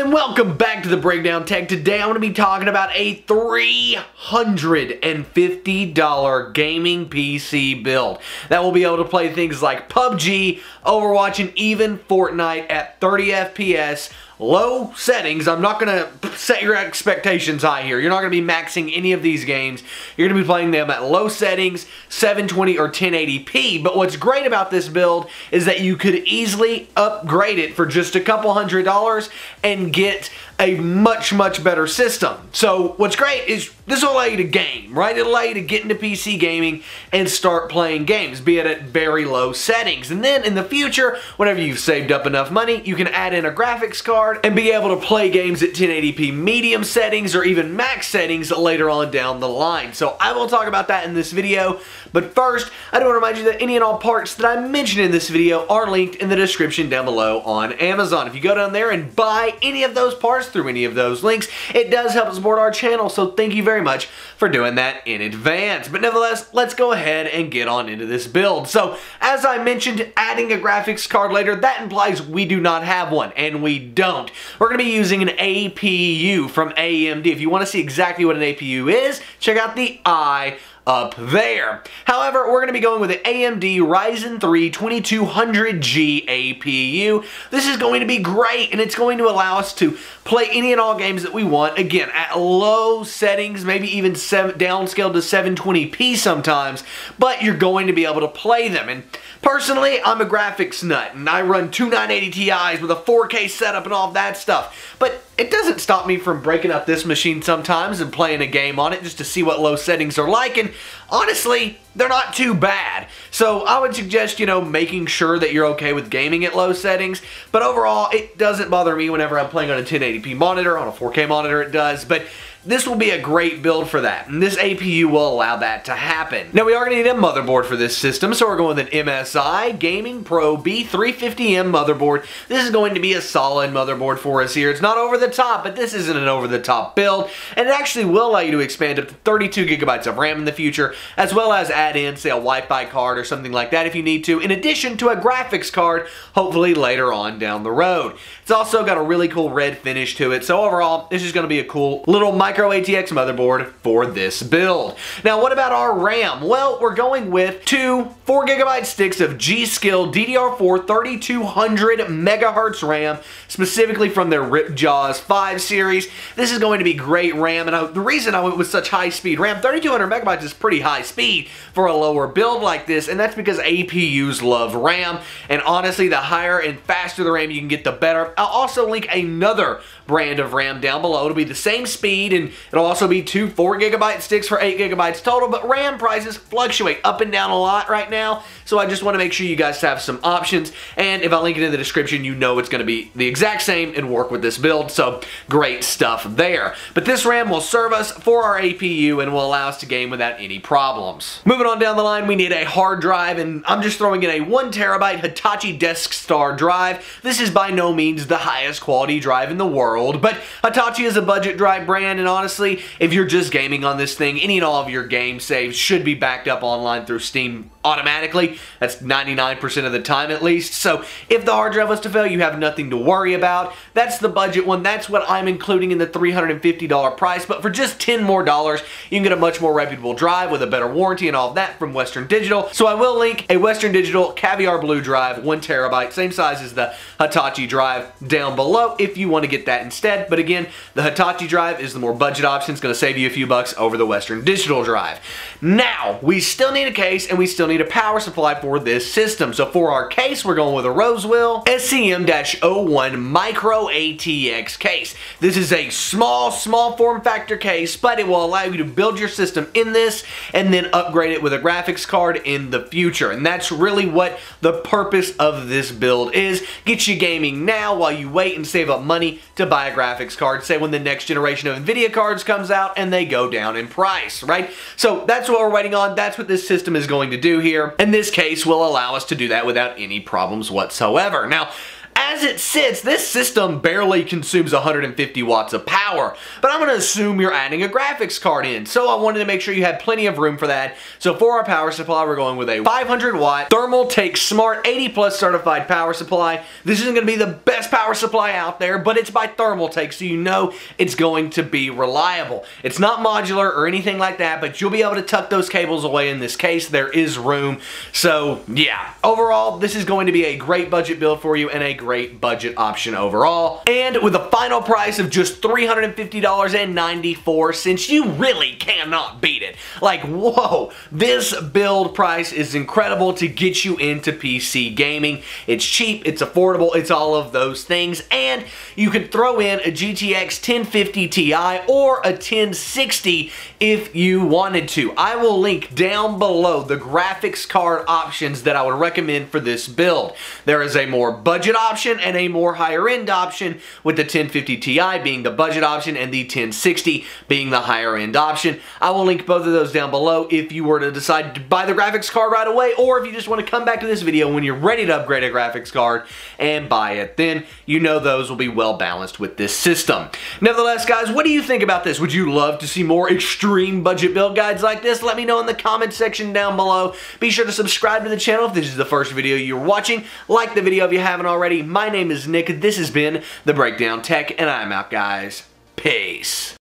and welcome back to the Breakdown Tech. Today I'm going to be talking about a $350 gaming PC build that will be able to play things like PUBG, Overwatch, and even Fortnite at 30 FPS. Low settings. I'm not going to set your expectations high here. You're not going to be maxing any of these games. You're going to be playing them at low settings, 720 or 1080p. But what's great about this build is that you could easily upgrade it for just a couple $100s and get a much better system. So what's great is this will allow you to game, right? It'll allow you to get into PC gaming and start playing games, be it at very low settings. And then in the future, whenever you've saved up enough money, you can add in a graphics card and be able to play games at 1080p medium settings or even max settings later on down the line. So I will talk about that in this video. But first, I do want to remind you that any and all parts that I mentioned in this video are linked in the description down below on Amazon. If you go down there and buy any of those parts through any of those links, it does help support our channel, so thank you very much for doing that in advance. But nevertheless, let's go ahead and get on into this build. So, as I mentioned, adding a graphics card later, that implies we do not have one, and we don't. We're going to be using an APU from AMD. If you want to see exactly what an APU is, check out the I up there. However, we're going to be going with the AMD Ryzen 3 2200G APU. This is going to be great, and it's going to allow us to play any and all games that we want, again, at low settings, maybe even downscaled to 720p sometimes, but you're going to be able to play them. And personally, I'm a graphics nut, and I run two 980 Ti's with a 4K setup and all of that stuff, but it doesn't stop me from breaking up this machine sometimes and playing a game on it just to see what low settings are like, and honestly, they're not too bad. So I would suggest, making sure that you're okay with gaming at low settings, but overall, it doesn't bother me whenever I'm playing on a 1080p monitor. On a 4K monitor it does, but this will be a great build for that, and this APU will allow that to happen. Now, we are going to need a motherboard for this system, so we're going with an MSI Gaming Pro B350M motherboard. This is going to be a solid motherboard for us here. It's not over the top, but this isn't an over-the-top build, and it actually will allow you to expand up to 32 gigabytes of RAM in the future, as well as add in, say, a Wi-Fi card or something like that if you need to, in addition to a graphics card, hopefully later on down the road. It's also got a really cool red finish to it, so overall, this is going to be a cool little MicroATX motherboard for this build. Now, what about our RAM? Well, we're going with two 4GB sticks of G.Skill DDR4 3200 MHz RAM, specifically from their Ripjaws 5 series. This is going to be great RAM, and the reason I went with such high-speed RAM, 3200 megabytes is pretty high speed for a lower build like this, and that's because APUs love RAM, and honestly, the higher and faster the RAM you can get, the better. I'll also link another brand of RAM down below. It'll be the same speed, and it'll also be two 4GB sticks for 8GB total, but RAM prices fluctuate up and down a lot right now, so I just want to make sure you guys have some options, and if I link it in the description, you know it's going to be the exact same and work with this build, so great stuff there. But this RAM will serve us for our APU and will allow us to game without any problems. Moving on down the line, we need a hard drive, and I'm just throwing in a 1TB Hitachi Deskstar drive. This is by no means the highest quality drive in the world, but Hitachi is a budget drive brand, and honestly, if you're just gaming on this thing, any and all of your game saves should be backed up online through Steam automatically. That's 99% of the time at least. So if the hard drive was to fail, you have nothing to worry about. That's the budget one. That's what I'm including in the $350 price. But for just $10 more, you can get a much more reputable drive with a better warranty and all of that from Western Digital. So I will link a Western Digital Caviar Blue drive, 1TB, same size as the Hitachi drive down below if you want to get that instead. But again, the Hitachi drive is the more budget option. It's going to save you a few bucks over the Western Digital drive. Now, we still need a case and we still need a power supply for this system. So for our case, we're going with a Rosewill SCM-01 MicroATX case. This is a small form factor case, but it will allow you to build your system in this and then upgrade it with a graphics card in the future. And that's really what the purpose of this build is. Get you gaming now while you wait and save up money to buy a graphics card, say when the next generation of NVIDIA cards comes out and they go down in price, right? So that's what we're waiting on. That's what this system is going to do here. And this case will allow us to do that without any problems whatsoever. Now, as it sits, this system barely consumes 150 watts of power, but I'm going to assume you're adding a graphics card in, so I wanted to make sure you had plenty of room for that. So for our power supply, we're going with a 500 watt Thermaltake Smart 80 plus certified power supply. This isn't going to be the best power supply out there, but it's by Thermaltake, so you know it's going to be reliable. It's not modular or anything like that, but you'll be able to tuck those cables away in this case. There is room. So yeah, overall, this is going to be a great budget build for you and a great budget option overall. And with a final price of just $350.94, you really cannot beat it. Like, whoa, this build price is incredible to get you into PC gaming. It's cheap, it's affordable, it's all of those things, and you could throw in a GTX 1050 Ti or a 1060 if you wanted to. I will link down below the graphics card options that I would recommend for this build. There is a more budget option and a more higher end option, with the 1050 Ti being the budget option and the 1060 being the higher end option. I will link both of those down below if you were to decide to buy the graphics card right away, or if you just want to come back to this video when you're ready to upgrade a graphics card and buy it. Then you know those will be well balanced with this system. Nevertheless, guys, what do you think about this? Would you love to see more extreme budget build guides like this? Let me know in the comment section down below. Be sure to subscribe to the channel if this is the first video you're watching. Like the video if you haven't already. My name is Nick. This has been The Breakdown Tech, and I'm out, guys. Peace.